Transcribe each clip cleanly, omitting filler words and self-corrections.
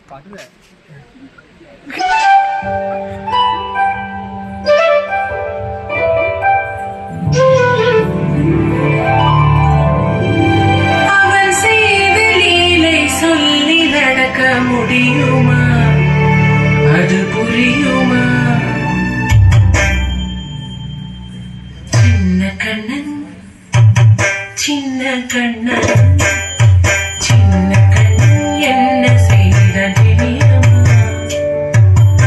அவன் செய்த லீலை சொல்லி நடக்க முடியுமா? அது புரியுமா? சின்ன கண்ணன் சின்ன கண்ணன் சின்ன கண்ணன் என்ன செய்த தெரியுமா?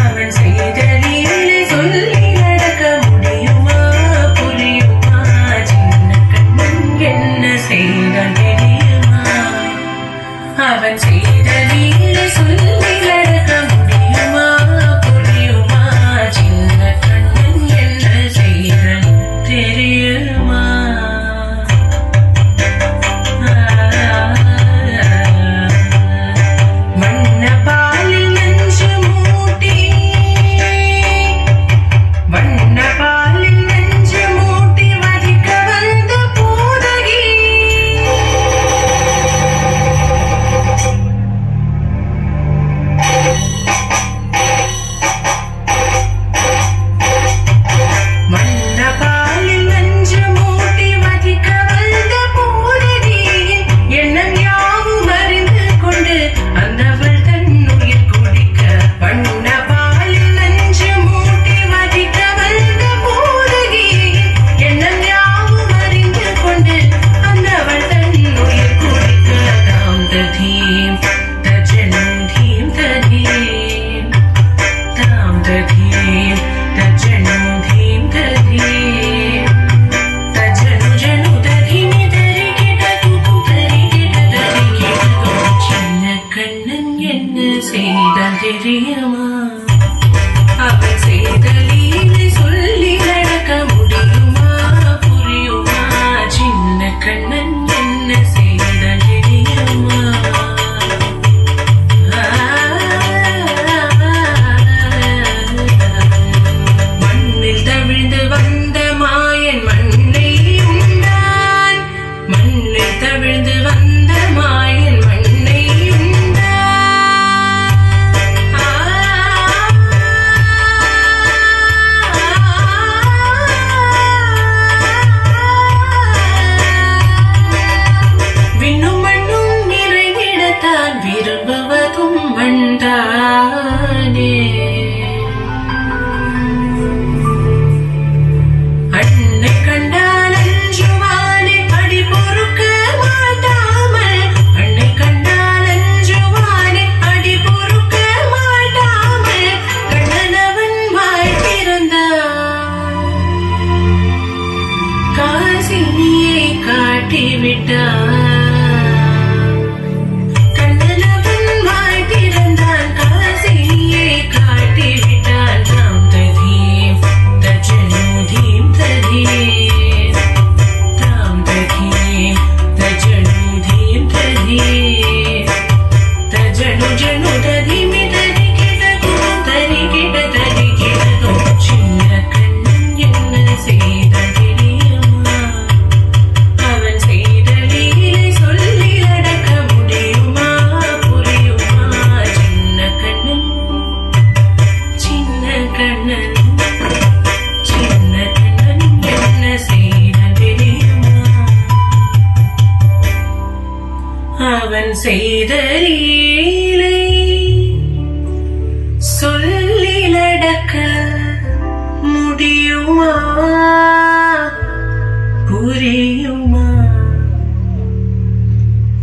அவன் செய்த லீலை சொல்லி நடக்க முடியுமா? புரியுமா? சின்ன கண்ணன் என்ன செய்த தெரியுமா? அவன் செய்த லீலை சொல்லி நடக்க முடியுமா? புரியுமா? சின்ன கண்ணன் என்ன செய்த தெரியுமா? தெரியுமா? அவன் செய்த லீலை சொல்லி நடக்க முடியுமா? புரியுமா? சின்ன கண்ணன் என்ன செய்த தெரியுமா? மண்ணில் தவிழ்ந்து வந்த மாயன் மண்ணை உண்டான். மண்ணில் தவிழ்ந்து வந்த மாயன் மண்ணை விரும்புவதும் வந்தானே. அன்னை கண்டால் அஞ்சுவானே அடி பொறுக்க மாட்டாமல். அன்னை கண்டால் அஞ்சுவானே அடி பொறுக்க மாட்டாமல். கண்ணனவன் வாய் திறந்தான். காசினியை காட்டிவிட்டான். அவன் செய்த லீலை சொல்லி நடக்க முடியுமா? புரியுமா?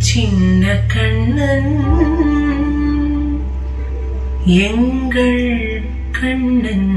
சின்ன கண்ணன் எங்கள் கண்ணன்.